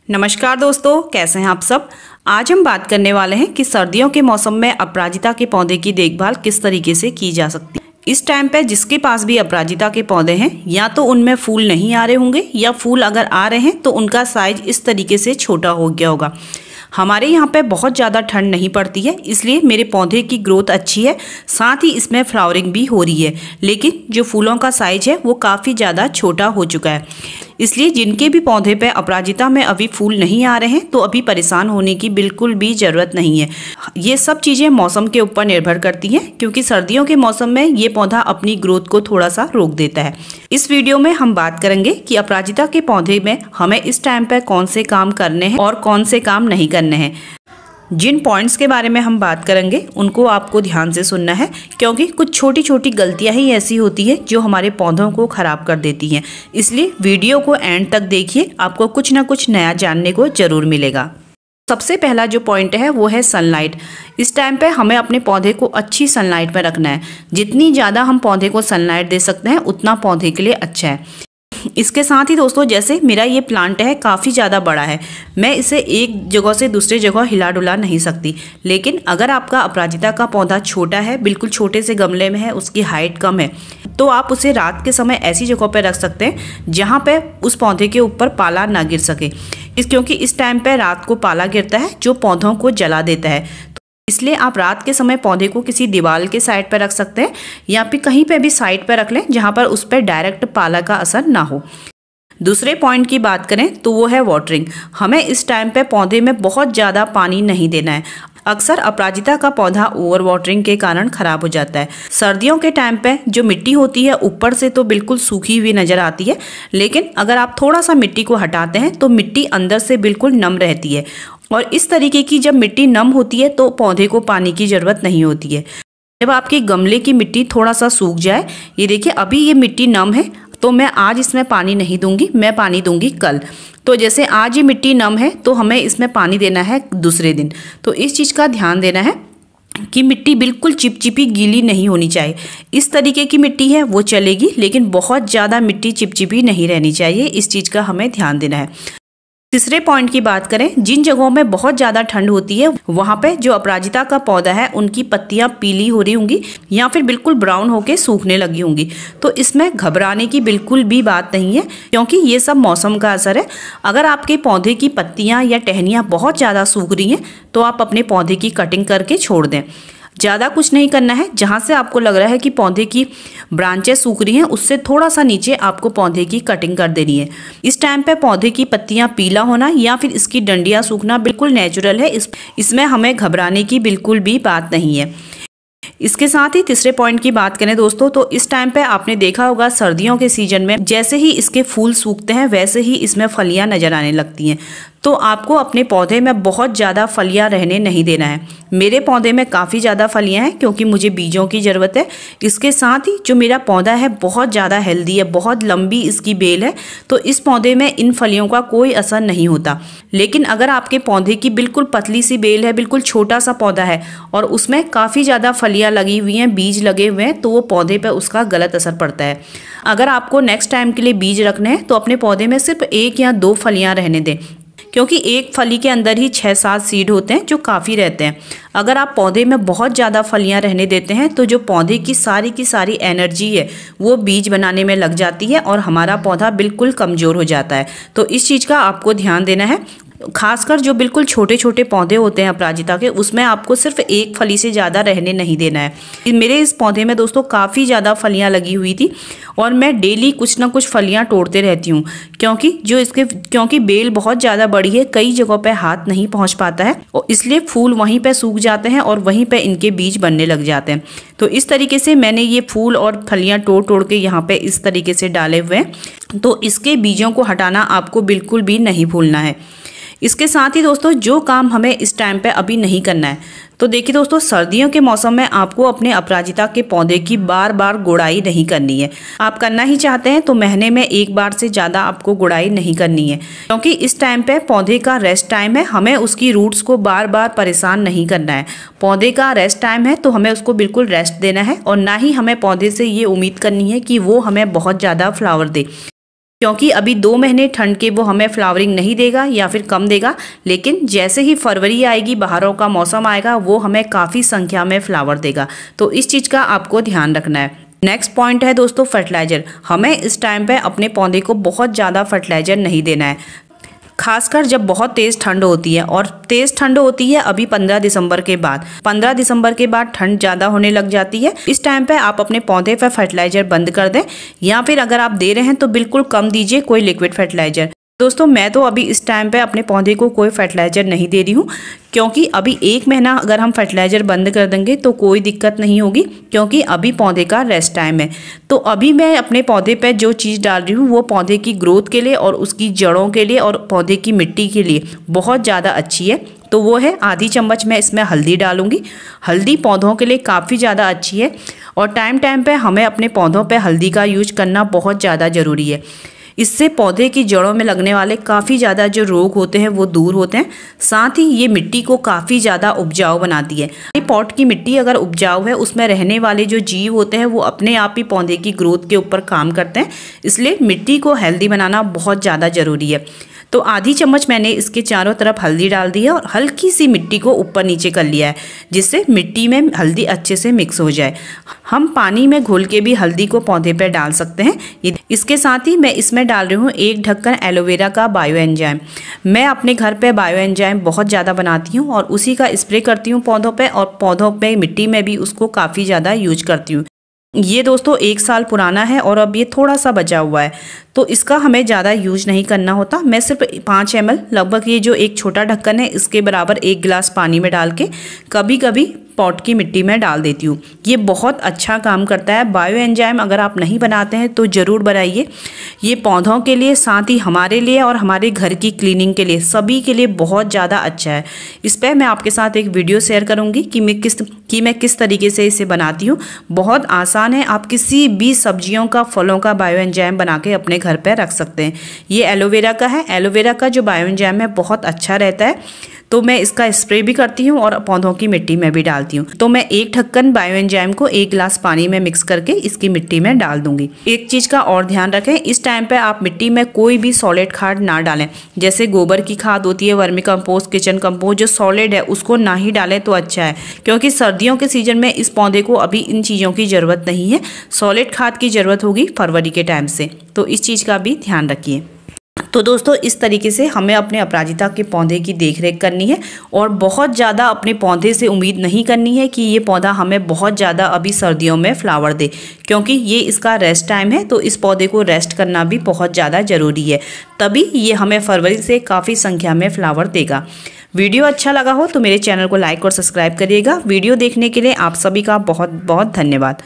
नमस्कार दोस्तों, कैसे हैं आप सब। आज हम बात करने वाले हैं कि सर्दियों के मौसम में अपराजिता के पौधे की देखभाल किस तरीके से की जा सकती है। इस टाइम पे जिसके पास भी अपराजिता के पौधे हैं, या तो उनमें फूल नहीं आ रहे होंगे या फूल अगर आ रहे हैं तो उनका साइज इस तरीके से छोटा हो गया होगा। हमारे यहाँ पे बहुत ज़्यादा ठंड नहीं पड़ती है, इसलिए मेरे पौधे की ग्रोथ अच्छी है, साथ ही इसमें फ्लावरिंग भी हो रही है। लेकिन जो फूलों का साइज है वो काफ़ी ज़्यादा छोटा हो चुका है। इसलिए जिनके भी पौधे पे अपराजिता में अभी फूल नहीं आ रहे हैं तो अभी परेशान होने की बिल्कुल भी ज़रूरत नहीं है। ये सब चीज़ें मौसम के ऊपर निर्भर करती हैं, क्योंकि सर्दियों के मौसम में ये पौधा अपनी ग्रोथ को थोड़ा सा रोक देता है। इस वीडियो में हम बात करेंगे कि अपराजिता के पौधे में हमें इस टाइम पर कौन से काम करने हैं और कौन से काम नहीं करने हैं। जिन पॉइंट्स के बारे में हम बात करेंगे उनको आपको ध्यान से सुनना है, क्योंकि कुछ छोटी छोटी गलतियां ही ऐसी होती है जो हमारे पौधों को ख़राब कर देती हैं। इसलिए वीडियो को एंड तक देखिए, आपको कुछ ना कुछ नया जानने को ज़रूर मिलेगा। सबसे पहला जो पॉइंट है वो है सनलाइट। इस टाइम पे हमें अपने पौधे को अच्छी सनलाइट में रखना है। जितनी ज़्यादा हम पौधे को सनलाइट दे सकते हैं उतना पौधे के लिए अच्छा है। इसके साथ ही दोस्तों, जैसे मेरा ये प्लांट है काफ़ी ज़्यादा बड़ा है, मैं इसे एक जगह से दूसरी जगह हिला डुला नहीं सकती। लेकिन अगर आपका अपराजिता का पौधा छोटा है, बिल्कुल छोटे से गमले में है, उसकी हाइट कम है, तो आप उसे रात के समय ऐसी जगह पर रख सकते हैं जहाँ पे उस पौधे के ऊपर पाला ना गिर सके। क्योंकि इस टाइम पे रात को पाला गिरता है जो पौधों को जला देता है। इसलिए आप रात के समय पौधे को किसी दीवार के साइड पर रख सकते हैं, या फिर कहीं पे भी साइड पर रख लें जहां पर उस पर डायरेक्ट पाला का असर ना हो। दूसरे पॉइंट की बात करें तो वो है वाटरिंग। हमें इस टाइम पे पौधे में बहुत ज़्यादा पानी नहीं देना है। अक्सर अपराजिता का पौधा ओवर वाटरिंग के कारण खराब हो जाता है। सर्दियों के टाइम पे जो मिट्टी होती है ऊपर से तो बिल्कुल सूखी हुई नज़र आती है, लेकिन अगर आप थोड़ा सा मिट्टी को हटाते हैं तो मिट्टी अंदर से बिल्कुल नम रहती है। और इस तरीके की जब मिट्टी नम होती है तो पौधे को पानी की ज़रूरत नहीं होती है। जब आपके गमले की मिट्टी थोड़ा सा सूख जाए, ये देखिए अभी ये मिट्टी नम है, तो मैं आज इसमें पानी नहीं दूंगी, मैं पानी दूंगी कल। तो जैसे आज ये मिट्टी नम है तो हमें इसमें पानी देना है दूसरे दिन। तो इस चीज़ का ध्यान देना है कि मिट्टी बिल्कुल चिपचिपी गीली नहीं होनी चाहिए। इस तरीके की मिट्टी है वो चलेगी, लेकिन बहुत ज़्यादा मिट्टी चिपचिपी नहीं रहनी चाहिए। इस चीज़ का हमें ध्यान देना है। तीसरे पॉइंट की बात करें, जिन जगहों में बहुत ज़्यादा ठंड होती है वहाँ पे जो अपराजिता का पौधा है उनकी पत्तियाँ पीली हो रही होंगी या फिर बिल्कुल ब्राउन होके सूखने लगी होंगी, तो इसमें घबराने की बिल्कुल भी बात नहीं है, क्योंकि ये सब मौसम का असर है। अगर आपके पौधे की पत्तियाँ या टहनियाँ बहुत ज़्यादा सूख रही हैं तो आप अपने पौधे की कटिंग करके छोड़ दें। ज़्यादा कुछ नहीं करना है। जहाँ से आपको लग रहा है कि पौधे की ब्रांचेस सूख रही हैं उससे थोड़ा सा नीचे आपको पौधे की कटिंग कर देनी है। इस टाइम पे पौधे की पत्तियाँ पीला होना या फिर इसकी डंडियाँ सूखना बिल्कुल नेचुरल है। इसमें हमें घबराने की बिल्कुल भी बात नहीं है। इसके साथ ही तीसरे पॉइंट की बात करें दोस्तों, तो इस टाइम पे आपने देखा होगा सर्दियों के सीजन में जैसे ही इसके फूल सूखते हैं वैसे ही इसमें फलियां नजर आने लगती हैं। तो आपको अपने पौधे में बहुत ज़्यादा फलियां रहने नहीं देना है। मेरे पौधे में काफ़ी ज़्यादा फलियां हैं क्योंकि मुझे बीजों की ज़रूरत है। इसके साथ ही जो मेरा पौधा है बहुत ज़्यादा हेल्दी है, बहुत लंबी इसकी बेल है, तो इस पौधे में इन फलियों का कोई असर नहीं होता। लेकिन अगर आपके पौधे की बिल्कुल पतली सी बेल है, बिल्कुल छोटा सा पौधा है और उसमें काफ़ी ज़्यादा फलियां लगी हुई हैं, बीज लगे हुए हैं, तो वो पौधे पर उसका गलत असर पड़ता है। अगर आपको नेक्स्ट टाइम के लिए बीज रखने हैं तो अपने पौधे में सिर्फ 1 या 2 फलियां रहने दें, क्योंकि एक फली के अंदर ही 6-7 सीड होते हैं जो काफ़ी रहते हैं। अगर आप पौधे में बहुत ज़्यादा फलियां रहने देते हैं तो जो पौधे की सारी एनर्जी है वो बीज बनाने में लग जाती है और हमारा पौधा बिल्कुल कमज़ोर हो जाता है। तो इस चीज़ का आपको ध्यान देना है। खासकर जो बिल्कुल छोटे छोटे पौधे होते हैं अपराजिता के, उसमें आपको सिर्फ 1 फली से ज़्यादा रहने नहीं देना है। मेरे इस पौधे में दोस्तों काफ़ी ज़्यादा फलियां लगी हुई थी और मैं डेली कुछ ना कुछ फलियां तोड़ते रहती हूँ, क्योंकि बेल बहुत ज़्यादा बड़ी है, कई जगहों पे हाथ नहीं पहुँच पाता है और इसलिए फूल वहीं पे सूख जाते हैं और वहीं पे इनके बीज बनने लग जाते हैं। तो इस तरीके से मैंने ये फूल और फलियाँ तोड़ के यहाँ पे इस तरीके से डाले हुए हैं। तो इसके बीजों को हटाना आपको बिल्कुल भी नहीं भूलना है। इसके साथ ही दोस्तों, जो काम हमें इस टाइम पे अभी नहीं करना है, तो देखिए दोस्तों, सर्दियों के मौसम में आपको अपने अपराजिता के पौधे की बार बार गुड़ाई नहीं करनी है। आप करना ही चाहते हैं तो महीने में 1 बार से ज़्यादा आपको गुड़ाई नहीं करनी है, क्योंकि इस टाइम पे पौधे का रेस्ट टाइम है। हमें उसकी रूट्स को बार बार परेशान नहीं करना है। पौधे का रेस्ट टाइम है तो हमें उसको बिल्कुल रेस्ट देना है, और ना ही हमें पौधे से ये उम्मीद करनी है कि वो हमें बहुत ज़्यादा फ्लावर दे। क्योंकि अभी 2 महीने ठंड के वो हमें फ्लावरिंग नहीं देगा या फिर कम देगा, लेकिन जैसे ही फरवरी आएगी, बहारों का मौसम आएगा, वो हमें काफ़ी संख्या में फ्लावर देगा। तो इस चीज़ का आपको ध्यान रखना है। नेक्स्ट पॉइंट है दोस्तों फर्टिलाइज़र। हमें इस टाइम पे अपने पौधे को बहुत ज़्यादा फर्टिलाइज़र नहीं देना है, खासकर जब बहुत तेज़ ठंड होती है। और तेज़ ठंड होती है अभी 15 दिसंबर के बाद। 15 दिसंबर के बाद ठंड ज़्यादा होने लग जाती है। इस टाइम पे आप अपने पौधे पर फर्टिलाइज़र बंद कर दें, या फिर अगर आप दे रहे हैं तो बिल्कुल कम दीजिए, कोई लिक्विड फर्टिलाइज़र। दोस्तों मैं तो अभी इस टाइम पे अपने पौधे को कोई फर्टिलाइज़र नहीं दे रही हूँ, क्योंकि अभी 1 महीना अगर हम फर्टिलाइज़र बंद कर देंगे तो कोई दिक्कत नहीं होगी, क्योंकि अभी पौधे का रेस्ट टाइम है। तो अभी मैं अपने पौधे पे जो चीज़ डाल रही हूँ वो पौधे की ग्रोथ के लिए और उसकी जड़ों के लिए और पौधे की मिट्टी के लिए बहुत ज़्यादा अच्छी है। तो वो है आधी चम्मच मैं इसमें हल्दी डालूंगी। हल्दी पौधों के लिए काफ़ी ज़्यादा अच्छी है, और टाइम टाइम पे हमें अपने पौधों पे हल्दी का यूज करना बहुत ज़्यादा ज़रूरी है। इससे पौधे की जड़ों में लगने वाले काफ़ी ज़्यादा जो रोग होते हैं वो दूर होते हैं। साथ ही ये मिट्टी को काफ़ी ज़्यादा उपजाऊ बनाती है। ये पॉट की मिट्टी अगर उपजाऊ है, उसमें रहने वाले जो जीव होते हैं वो अपने आप ही पौधे की ग्रोथ के ऊपर काम करते हैं। इसलिए मिट्टी को हेल्दी बनाना बहुत ज़्यादा ज़रूरी है। तो आधी चम्मच मैंने इसके चारों तरफ हल्दी डाल दी है और हल्की सी मिट्टी को ऊपर नीचे कर लिया है, जिससे मिट्टी में हल्दी अच्छे से मिक्स हो जाए। हम पानी में घोल के भी हल्दी को पौधे पर डाल सकते हैं। इसके साथ ही मैं इसमें डाल रही हूँ 1 ढक्कन एलोवेरा का बायो एंजाइम। मैं अपने घर पे बायो एंजाइम बहुत ज़्यादा बनाती हूँ और उसी का स्प्रे करती हूँ पौधों पे, और पौधों पे मिट्टी में भी उसको काफ़ी ज़्यादा यूज करती हूँ। ये दोस्तों 1 साल पुराना है और अब ये थोड़ा सा बचा हुआ है, तो इसका हमें ज़्यादा यूज नहीं करना होता। मैं सिर्फ 5 ml, लगभग ये जो एक छोटा ढक्कन है इसके बराबर 1 गिलास पानी में डाल के कभी कभी पॉट की मिट्टी में डाल देती हूँ। ये बहुत अच्छा काम करता है। बायो एंजाइम अगर आप नहीं बनाते हैं तो ज़रूर बनाइए। ये पौधों के लिए, साथ ही हमारे लिए और हमारे घर की क्लीनिंग के लिए, सभी के लिए बहुत ज़्यादा अच्छा है। इस पर मैं आपके साथ एक वीडियो शेयर करूँगी कि मैं किस तरीके से इसे बनाती हूँ। बहुत आसान है। आप किसी भी सब्जियों का, फलों का बायो एंजाइम बना के अपने घर पर रख सकते हैं। ये एलोवेरा का है। एलोवेरा का जो बायो एंजाइम है बहुत अच्छा रहता है। तो मैं इसका स्प्रे भी करती हूँ और पौधों की मिट्टी में भी डालती हूँ। तो मैं 1 ढक्कन बायो एंजाइम को 1 गिलास पानी में मिक्स करके इसकी मिट्टी में डाल दूंगी। एक चीज़ का और ध्यान रखें, इस टाइम पे आप मिट्टी में कोई भी सॉलिड खाद ना डालें। जैसे गोबर की खाद होती है, वर्मी कंपोस्ट, किचन कंपोस्ट, जो सॉलिड है उसको ना ही डालें तो अच्छा है, क्योंकि सर्दियों के सीजन में इस पौधे को अभी इन चीज़ों की ज़रूरत नहीं है। सॉलिड खाद की ज़रूरत होगी फरवरी के टाइम से, तो इस चीज़ का भी ध्यान रखिए। तो दोस्तों इस तरीके से हमें अपने अपराजिता के पौधे की देखरेख करनी है, और बहुत ज़्यादा अपने पौधे से उम्मीद नहीं करनी है कि ये पौधा हमें बहुत ज़्यादा अभी सर्दियों में फ्लावर दे, क्योंकि ये इसका रेस्ट टाइम है। तो इस पौधे को रेस्ट करना भी बहुत ज़्यादा ज़रूरी है, तभी ये हमें फरवरी से काफ़ी संख्या में फ्लावर देगा। वीडियो अच्छा लगा हो तो मेरे चैनल को लाइक और सब्सक्राइब करिएगा। वीडियो देखने के लिए आप सभी का बहुत बहुत धन्यवाद।